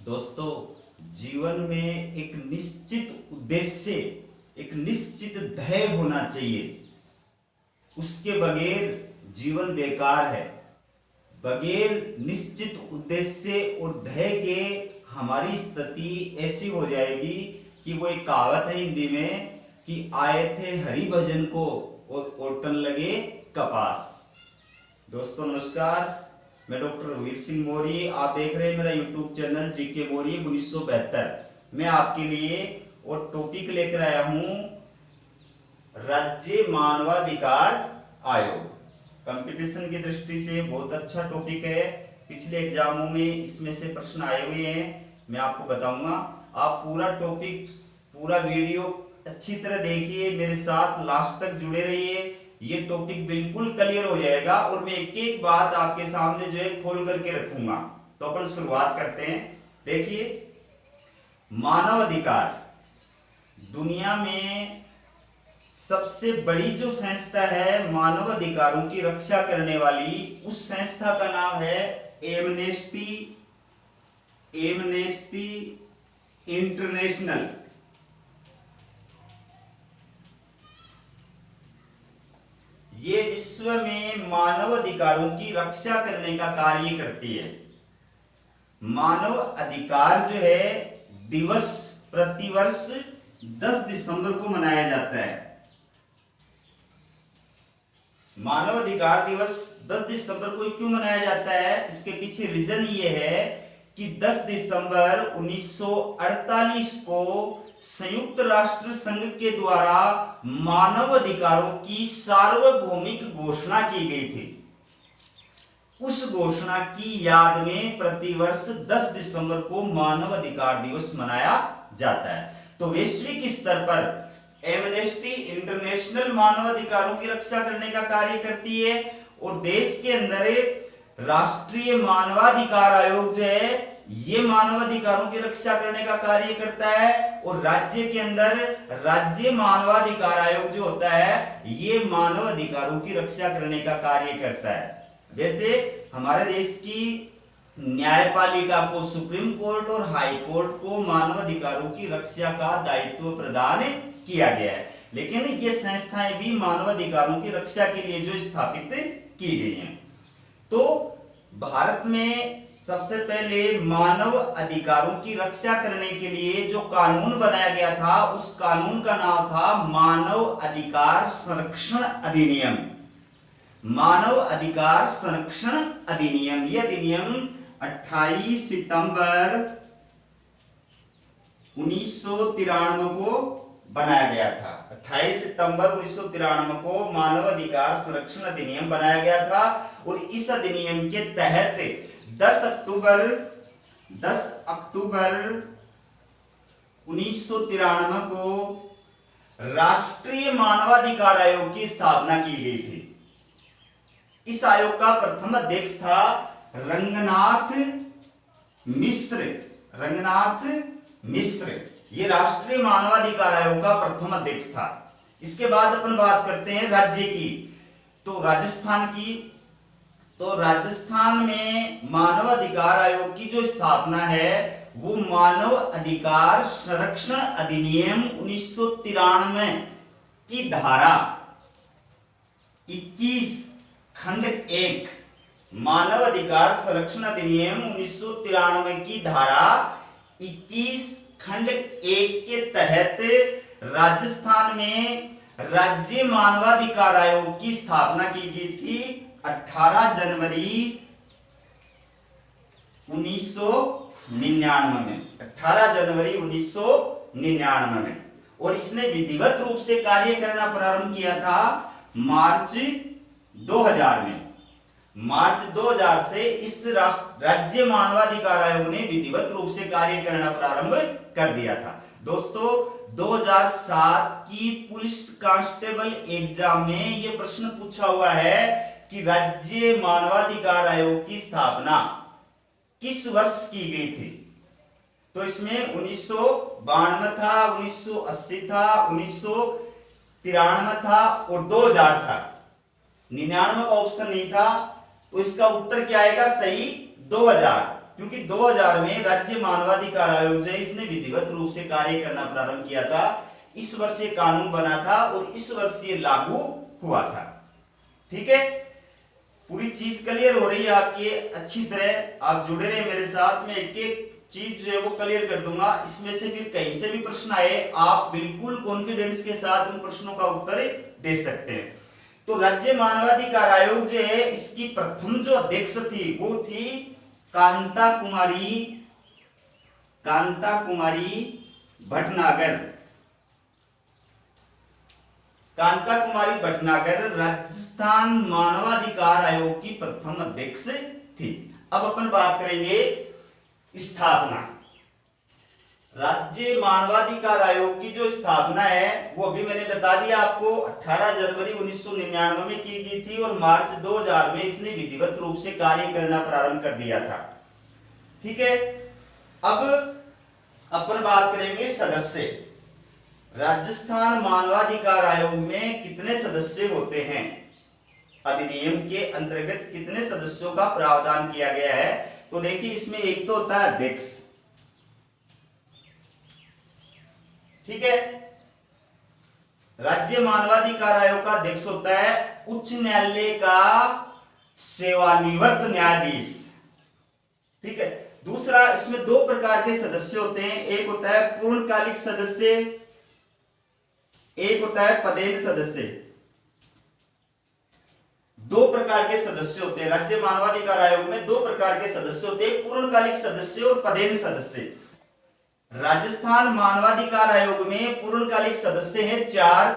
दोस्तों, जीवन में एक निश्चित उद्देश्य, एक निश्चित ध्येय होना चाहिए। उसके बगैर जीवन बेकार है। बगैर निश्चित उद्देश्य और ध्येय के हमारी स्थिति ऐसी हो जाएगी कि वो एक कहावत है हिंदी में कि आए थे हरि भजन को और ओटन लगे कपास। दोस्तों नमस्कार, मैं डॉक्टर रघुवीर सिंह मौर्य। आप देख रहे हैं मेरा यूट्यूब चैनल जीके मौर्य 1972। मैं आपके लिए और टॉपिक लेकर आया हूं राज्य मानवाधिकार आयोग। कंपटीशन की दृष्टि से बहुत अच्छा टॉपिक है। पिछले एग्जामों में इसमें से प्रश्न आए हुए हैं, मैं आपको बताऊंगा। आप पूरा टॉपिक, पूरा वीडियो अच्छी तरह देखिए, मेरे साथ लास्ट तक जुड़े रहिए। ये टॉपिक बिल्कुल क्लियर हो जाएगा और मैं एक एक बात आपके सामने जो है खोल करके रखूंगा। तो अपन शुरुआत करते हैं। देखिए, मानव अधिकार दुनिया में सबसे बड़ी जो संस्था है मानव अधिकारों की रक्षा करने वाली, उस संस्था का नाम है एमनेस्टी इंटरनेशनल। ये विश्व में मानव अधिकारों की रक्षा करने का कार्य करती है। मानव अधिकार जो है दिवस प्रतिवर्ष 10 दिसंबर को मनाया जाता है। मानव अधिकार दिवस 10 दिसंबर को क्यों मनाया जाता है? इसके पीछे रीजन ये है कि 10 दिसंबर 1948 को संयुक्त राष्ट्र संघ के द्वारा मानव अधिकारों की सार्वभौमिक घोषणा की गई थी। उस घोषणा की याद में प्रतिवर्ष 10 दिसंबर को मानव अधिकार दिवस मनाया जाता है। तो वैश्विक स्तर पर एमनेस्टी इंटरनेशनल मानव अधिकारों की रक्षा करने का कार्य करती है और देश के अंदर राष्ट्रीय मानवाधिकार आयोग जो है ये मानव अधिकारों की रक्षा करने का कार्य करता है और राज्य के अंदर राज्य मानवाधिकार आयोग जो होता है ये मानव अधिकारों की रक्षा करने का कार्य करता है। जैसे हमारे देश की न्यायपालिका को, सुप्रीम कोर्ट और हाई कोर्ट को मानव अधिकारों की रक्षा का दायित्व प्रदान किया गया है, लेकिन ये संस्थाएं भी मानव अधिकारों की रक्षा के लिए जो स्थापित की गई हैं। तो भारत में सबसे पहले मानव अधिकारों की रक्षा करने के लिए जो कानून बनाया गया था, उस कानून का नाम था मानव अधिकार संरक्षण अधिनियम। मानव अधिकार संरक्षण अधिनियम। यह अधिनियम 28 सितंबर 1993 को बनाया गया था। 28 सितंबर 1993 को मानव अधिकार संरक्षण अधिनियम बनाया गया था और इस अधिनियम के तहत 10 अक्टूबर 1993 को राष्ट्रीय मानवाधिकार आयोग की स्थापना की गई थी। इस आयोग का प्रथम अध्यक्ष था रंगनाथ मिश्र। ये राष्ट्रीय मानवाधिकार आयोग का प्रथम अध्यक्ष था। इसके बाद अपन बात करते हैं राज्य की, तो राजस्थान की। तो राजस्थान में मानव अधिकार आयोग की जो स्थापना है वो मानव अधिकार संरक्षण अधिनियम 1993 की धारा 21 खंड 1, मानव अधिकार संरक्षण अधिनियम 1993 की धारा 21 खंड 1 के तहत राजस्थान में राज्य मानवाधिकार आयोग की स्थापना की गई थी 18 जनवरी 1999 में। 18 जनवरी 1999 में। और इसने विधिवत रूप से कार्य करना प्रारंभ किया था मार्च 2000 में। मार्च 2000 से इस राज्य मानवाधिकार आयोग ने विधिवत रूप से कार्य करना प्रारंभ कर दिया था। दोस्तों, 2007 की पुलिस कांस्टेबल एग्जाम में यह प्रश्न पूछा हुआ है कि राज्य मानवाधिकार आयोग की स्थापना किस वर्ष की गई थी? तो इसमें 1992 था, 1980 था, 1993 था और 2000 था। 99 का ऑप्शन नहीं था, तो इसका उत्तर क्या आएगा? सही 2000। क्योंकि 2000 में राज्य मानवाधिकार आयोग जो है इसने विधिवत रूप से कार्य करना प्रारंभ किया था। इस वर्ष ये कानून बना था और इस वर्ष ये लागू हुआ था। ठीक है, पूरी चीज क्लियर हो रही है आपकी, अच्छी तरह आप जुड़े रहे मेरे साथ में, एक एक चीज जो है वो क्लियर कर दूंगा। इसमें से भी कहीं से भी प्रश्न आए आप बिल्कुल कॉन्फिडेंस के साथ उन प्रश्नों का उत्तर दे सकते हैं। तो राज्य मानवाधिकार आयोग जो है इसकी प्रथम जो अध्यक्ष थी वो थी कांता कुमारी भटनागर। कांता कुमारी भटनागर राजस्थान मानवाधिकार आयोग की प्रथम अध्यक्ष थी। अब अपन बात करेंगे स्थापना। राज्य मानवाधिकार आयोग की जो स्थापना है वो अभी मैंने बता दिया आपको 18 जनवरी 1999 में की गई थी और मार्च 2000 में इसने विधिवत रूप से कार्य करना प्रारंभ कर दिया था। ठीक है, अब अपन बात करेंगे सदस्य। राजस्थान मानवाधिकार आयोग में कितने सदस्य होते हैं, अधिनियम के अंतर्गत कितने सदस्यों का प्रावधान किया गया है। तो देखिए इसमें एक तो होता है अध्यक्ष, ठीक है। राज्य मानवाधिकार आयोग का अध्यक्ष होता है उच्च न्यायालय का सेवानिवृत्त न्यायाधीश, ठीक है। दूसरा, इसमें दो प्रकार के सदस्य होते हैं, एक होता है पूर्णकालिक सदस्य, एक होता है पदेन सदस्य। दो प्रकार के सदस्य होते हैं राज्य मानवाधिकार आयोग में, दो प्रकार के सदस्य होते हैं, पूर्णकालिक सदस्य और पदेन सदस्य। राजस्थान मानवाधिकार आयोग में पूर्णकालिक सदस्य हैं 4।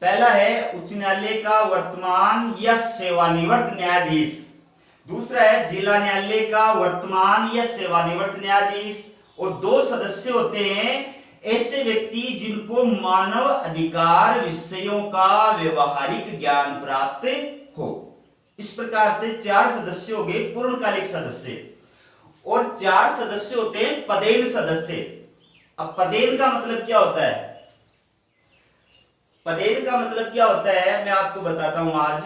पहला है उच्च न्यायालय का वर्तमान या सेवानिवृत्त न्यायाधीश, दूसरा है जिला न्यायालय का वर्तमान या सेवानिवृत्त न्यायाधीश, और 2 सदस्य होते हैं ऐसे व्यक्ति जिनको मानव अधिकार विषयों का व्यवहारिक ज्ञान प्राप्त हो। इस प्रकार से 4 सदस्य हो गए पूर्णकालिक सदस्य, और 4 सदस्य होते हैं पदेन सदस्य। अब पदेन का मतलब क्या होता है, पदेन का मतलब क्या होता है मैं आपको बताता हूं आज।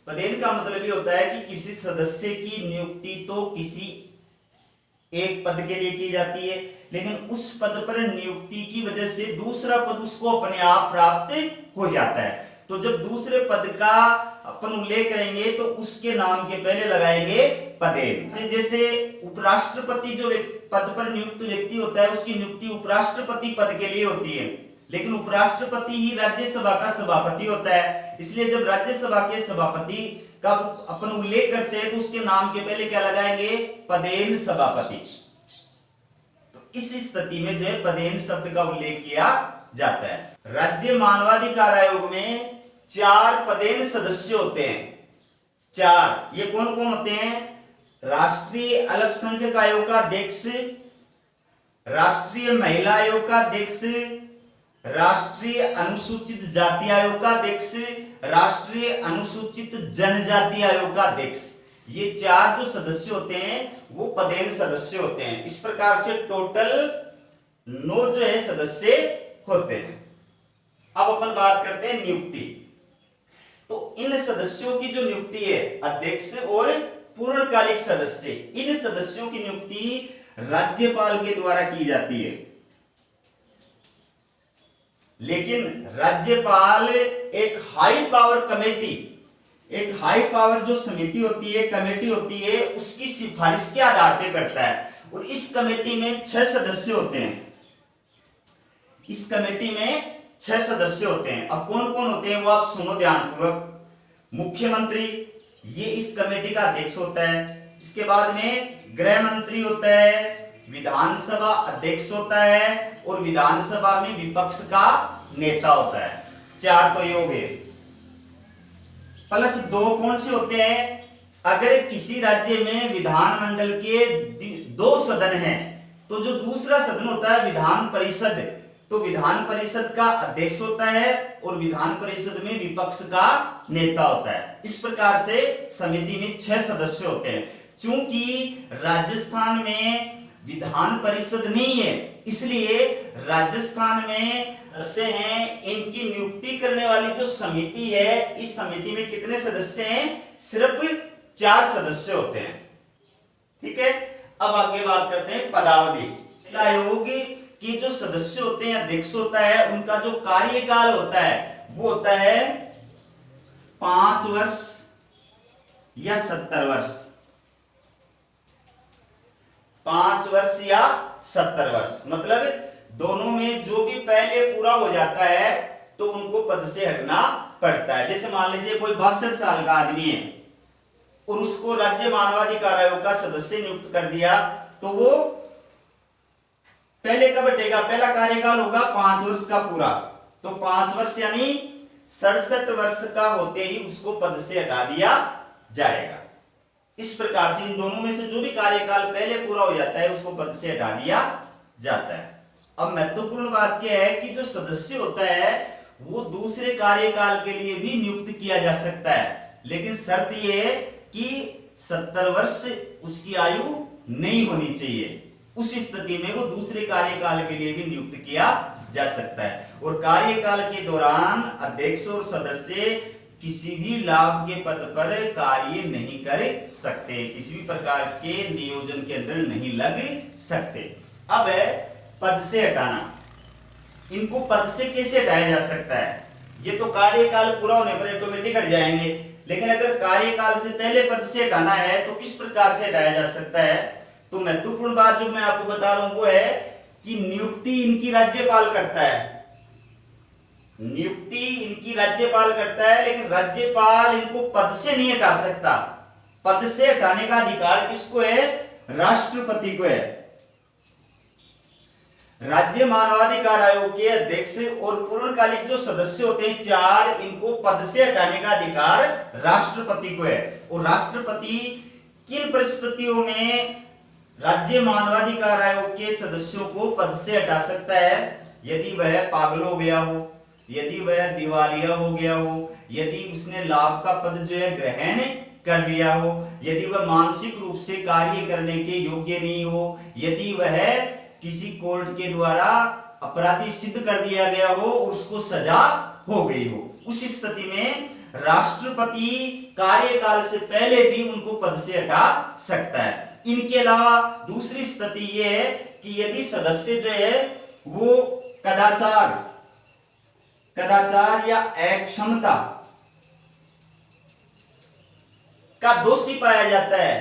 पदेन का मतलब ये होता है कि किसी सदस्य की नियुक्ति तो किसी एक पद के लिए की जाती है, लेकिन उस पद पर नियुक्ति की वजह से दूसरा पद उसको अपने आप प्राप्त हो जाता है। तो जब दूसरे पद का अपन उल्लेख करेंगे तो उसके नाम के पहले लगाएंगे पदेन। जैसे उपराष्ट्रपति जो पद पर नियुक्त व्यक्ति होता है उसकी नियुक्ति उपराष्ट्रपति पद के लिए होती है, लेकिन उपराष्ट्रपति ही राज्यसभा का सभापति होता है, इसलिए जब राज्यसभा के सभापति का अपन उल्लेख करते हैं तो उसके नाम के पहले क्या लगाएंगे, पदेन सभापति। तो इस स्थिति में जो है पदेन शब्द का उल्लेख किया जाता है। राज्य मानवाधिकार आयोग में 4 पदेन सदस्य होते हैं। 4 ये कौन कौन होते हैं, राष्ट्रीय अल्पसंख्यक आयोग का अध्यक्ष, राष्ट्रीय महिला आयोग का अध्यक्ष, राष्ट्रीय अनुसूचित जाति आयोग का अध्यक्ष, राष्ट्रीय अनुसूचित जनजाति आयोग का अध्यक्ष। ये 4 जो सदस्य होते हैं वो पदेन सदस्य होते हैं। इस प्रकार से टोटल 9 जो है सदस्य होते हैं। अब अपन बात करते हैं नियुक्ति। तो इन सदस्यों की जो नियुक्ति है अध्यक्ष और पूर्णकालिक सदस्य, इन सदस्यों की नियुक्ति राज्यपाल के द्वारा की जाती है, लेकिन राज्यपाल एक हाई पावर कमेटी, एक हाई पावर जो समिति होती है, कमेटी होती है, उसकी सिफारिश के आधार पर करता है। और इस कमेटी में 6 सदस्य होते हैं। इस कमेटी में 6 सदस्य होते हैं। अब कौन कौन होते हैं वो आप सुनो ध्यानपूर्वक। मुख्यमंत्री ये इस कमेटी का अध्यक्ष होता है। इसके बाद में गृह मंत्री होता है, विधानसभा अध्यक्ष होता है, और विधानसभा में विपक्ष का नेता होता है। 4 तो ये हो गए, प्लस 2 कौन से होते हैं, अगर किसी राज्य में विधानमंडल के 2 सदन हैं तो जो दूसरा सदन होता है विधान परिषद, तो विधान परिषद का अध्यक्ष होता है और विधान परिषद में विपक्ष का नेता होता है। इस प्रकार से समिति में 6 सदस्य होते हैं। चूंकि राजस्थान में विधान परिषद नहीं है, इसलिए राजस्थान में सदस्य हैं, इनकी नियुक्ति करने वाली जो समिति है, इस समिति में कितने सदस्य हैं, सिर्फ 4 सदस्य होते हैं। ठीक है। अब आगे बात करते हैं पदावधि। आयोग के जो सदस्य होते हैं, अध्यक्ष होता है, उनका जो कार्यकाल होता है वो होता है 5 वर्ष या 70 वर्ष। 5 वर्ष या 70 वर्ष, मतलब दोनों में जो भी पहले पूरा हो जाता है तो उनको पद से हटना पड़ता है। जैसे मान लीजिए कोई 62 साल का आदमी है और उसको राज्य मानवाधिकार आयोग का सदस्य नियुक्त कर दिया, तो वो पहले कब हटेगा? पहला कार्यकाल होगा 5 वर्ष का पूरा, तो 5 वर्ष यानी 67 वर्ष का होते ही उसको पद से हटा दिया जाएगा। इस प्रकार से इन दोनों में से जो भी कार्यकाल पहले पूरा हो जाता है उसको पद से हटा दिया जाता है। अब महत्वपूर्ण बात क्या है कि जो सदस्य होता है वो दूसरे कार्यकाल के लिए भी नियुक्त किया जा सकता है, लेकिन शर्त यह है कि 70 वर्ष उसकी आयु नहीं होनी चाहिए। उस स्थिति में वो दूसरे कार्यकाल के लिए भी नियुक्त किया जा सकता है। और कार्यकाल के दौरान अध्यक्ष और सदस्य किसी भी लाभ के पद पर कार्य नहीं कर सकते, किसी भी प्रकार के नियोजन के अंदर नहीं लग सकते। अब है पद से हटाना। इनको पद से कैसे हटाया जा सकता है? ये तो कार्यकाल पूरा होने पर ऑटोमेटिक हट जाएंगे, लेकिन अगर कार्यकाल से पहले पद से हटाना है तो किस प्रकार से हटाया जा सकता है? तो महत्वपूर्ण बात जो मैं आपको बता रहा हूं वो है कि नियुक्ति इनकी राज्यपाल करता है। नियुक्ति इनकी राज्यपाल करता है, लेकिन राज्यपाल इनको पद से नहीं हटा सकता। पद से हटाने का अधिकार किसको है? राष्ट्रपति को है। राज्य मानवाधिकार आयोग के अध्यक्ष और पूर्णकालिक जो सदस्य होते हैं 4, इनको पद से हटाने का अधिकार राष्ट्रपति को है। और राष्ट्रपति किन परिस्थितियों में राज्य मानवाधिकार आयोग के सदस्यों को पद से हटा सकता है? यदि वह पागल हो गया हो, यदि वह दिवालिया हो गया हो, यदि उसने लाभ का पद जो है ग्रहण कर लिया हो, यदि वह मानसिक रूप से कार्य करने के योग्य नहीं हो, यदि वह किसी कोर्ट के द्वारा अपराधी सिद्ध कर दिया गया हो, उसको सजा हो गई हो। उस स्थिति में राष्ट्रपति कार्यकाल से पहले भी उनको पद से हटा सकता है। इनके अलावा दूसरी स्थिति यह है कि यदि सदस्य जो है वो कदाचार या अक्षमता का दोषी पाया जाता है,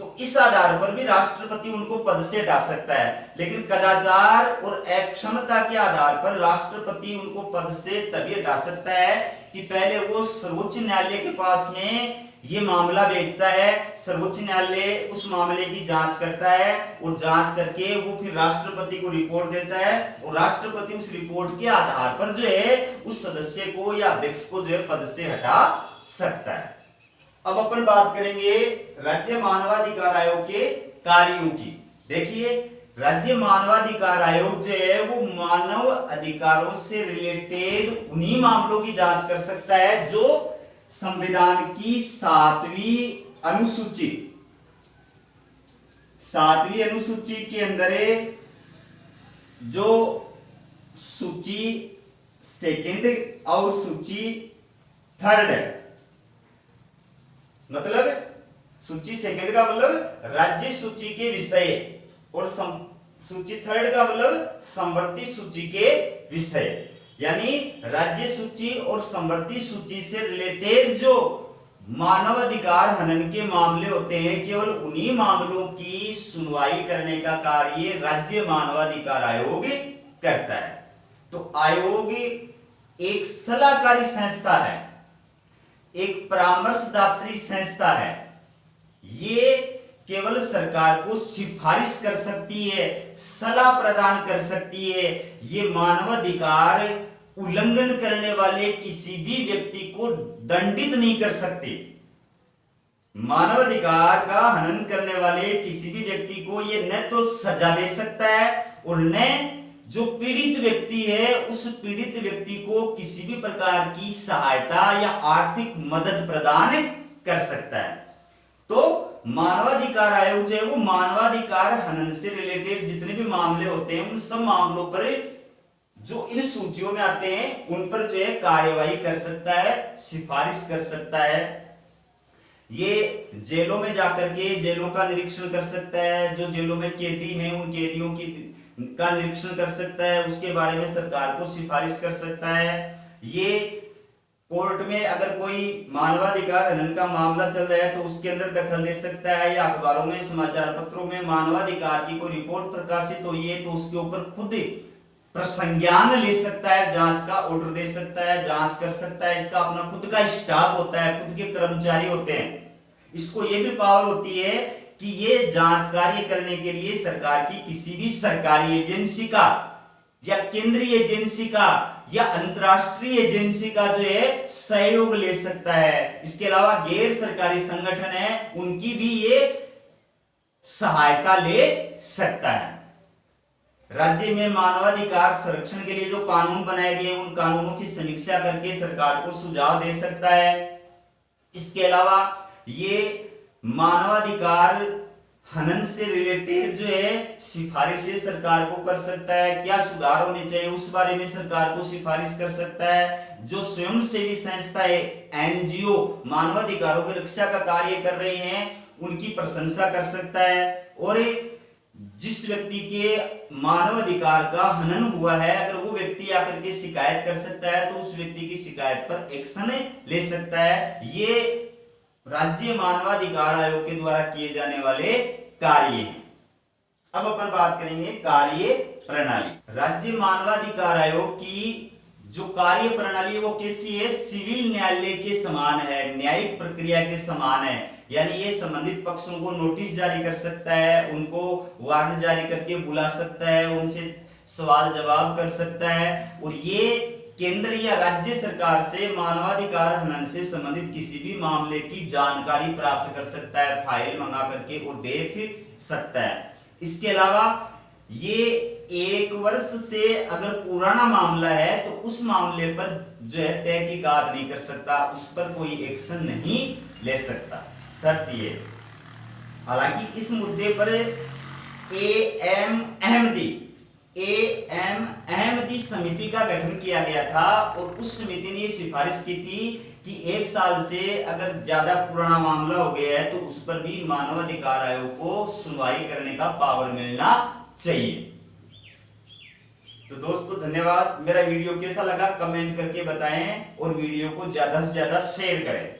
तो इस आधार पर भी राष्ट्रपति उनको पद से हटा सकता है। लेकिन कदाचार और अक्षमता के आधार पर राष्ट्रपति उनको पद से तभी हटा सकता है कि पहले वो सर्वोच्च न्यायालय के पास में ये मामला भेजता है, सर्वोच्च न्यायालय उस मामले की जांच करता है और जांच करके वो फिर राष्ट्रपति को रिपोर्ट देता है और राष्ट्रपति उस रिपोर्ट के आधार पर जो है उस सदस्य को या अध्यक्ष को जो है पद से हटा सकता है। अब अपन बात करेंगे राज्य मानवाधिकार आयोग के कार्यों की। देखिए, राज्य मानवाधिकार आयोग जो है वो मानव अधिकारों से रिलेटेड उन्हीं मामलों की जांच कर सकता है जो संविधान की 7वीं अनुसूची के अंदर जो सूची 2 और सूची 3 है। मतलब सूची 2 का मतलब राज्य सूची के विषय और सूची 3 का मतलब समवर्ती सूची के विषय। यानी राज्य सूची और समवर्ती सूची से रिलेटेड जो मानव अधिकार हनन के मामले होते हैं, केवल उन्हीं मामलों की सुनवाई करने का कार्य राज्य मानवाधिकार आयोग करता है। तो आयोग एक सलाहकारी संस्था है, एक परामर्शदात्री संस्था है। ये केवल सरकार को सिफारिश कर सकती है, सलाह प्रदान कर सकती है। ये मानवाधिकार उल्लंघन करने वाले किसी भी व्यक्ति को दंडित नहीं कर सकते। मानवाधिकार का हनन करने वाले किसी भी व्यक्ति को ये न तो सजा दे सकता है और न जो पीड़ित व्यक्ति है उस पीड़ित व्यक्ति को किसी भी प्रकार की सहायता या आर्थिक मदद प्रदान कर सकता है। तो मानवाधिकार आयोग जो है वो मानवाधिकार हनन से रिलेटेड जितने भी मामले होते हैं उन सब मामलों पर जो इन सूचियों में आते हैं उन पर जो है कार्यवाही कर सकता है, सिफारिश कर सकता है। ये जेलों में जाकर के जेलों का निरीक्षण कर सकता है, जो जेलों में कैदी हैं उन कैदियों की का निरीक्षण कर सकता है, उसके बारे में सरकार को सिफारिश कर सकता है। ये कोर्ट में अगर कोई मानवाधिकार हनन का मामला चल रहा है तो उसके अंदर दखल दे सकता है, या अखबारों में समाचार पत्रों में मानवाधिकार की कोई रिपोर्ट प्रकाशित हुई है तो उसके ऊपर खुद प्रसंज्ञान ले सकता है, जांच का ऑर्डर दे सकता है, जांच कर सकता है। इसका अपना खुद का स्टाफ होता है, खुद के कर्मचारी होते हैं। इसको ये भी पावर होती है कि ये जांच कार्य करने के लिए सरकार की किसी भी सरकारी एजेंसी का या केंद्रीय एजेंसी का या अंतरराष्ट्रीय एजेंसी का जो है सहयोग ले सकता है। इसके अलावा गैर सरकारी संगठन है उनकी भी ये सहायता ले सकता है। राज्य में मानवाधिकार संरक्षण के लिए जो कानून बनाए गए उन कानूनों की समीक्षा करके सरकार को सुझाव दे सकता है। इसके अलावा ये मानवाधिकार हनन से रिलेटेड जो है सिफारिशें सरकार को कर सकता है, क्या सुधार होने चाहिए उस बारे में सरकार को सिफारिश कर सकता है। जो स्वयंसेवी संस्थाएं एनजीओ मानवाधिकारों की रक्षा का कार्य कर रहे हैं उनकी प्रशंसा कर सकता है। और जिस व्यक्ति के मानवाधिकार का हनन हुआ है अगर वो व्यक्ति आकर के शिकायत कर सकता है तो उस व्यक्ति की शिकायत पर एक्शन ले सकता है। ये राज्य मानवाधिकार आयोग के द्वारा किए जाने वाले कार्य हैं। अब अपन बात करेंगे कार्य प्रणाली। राज्य मानवाधिकार आयोग की जो कार्य प्रणाली है वो कैसी है? सिविल न्यायालय के समान है, न्यायिक प्रक्रिया के समान है। यानी ये संबंधित पक्षों को नोटिस जारी कर सकता है, उनको वारंट जारी करके बुला सकता है, उनसे सवाल जवाब कर सकता है। और ये केंद्र या राज्य सरकार से मानवाधिकार हनन से संबंधित किसी भी मामले की जानकारी प्राप्त कर सकता है, फाइल मंगा करके और देख सकता है। इसके अलावा ये 1 वर्ष से अगर पुराना मामला है तो उस मामले पर जो है तहकीकात नहीं कर सकता, उस पर कोई एक्शन नहीं ले सकता। शर्त ये, हालांकि इस मुद्दे पर एएम अहमदी समिति का गठन किया गया था और उस समिति ने सिफारिश की थी कि 1 साल से अगर ज्यादा पुराना मामला हो गया है तो उस पर भी मानवाधिकार आयोग को सुनवाई करने का पावर मिलना चाहिए। तो दोस्तों धन्यवाद। मेरा वीडियो कैसा लगा कमेंट करके बताएं और वीडियो को ज्यादा से ज्यादा शेयर करें।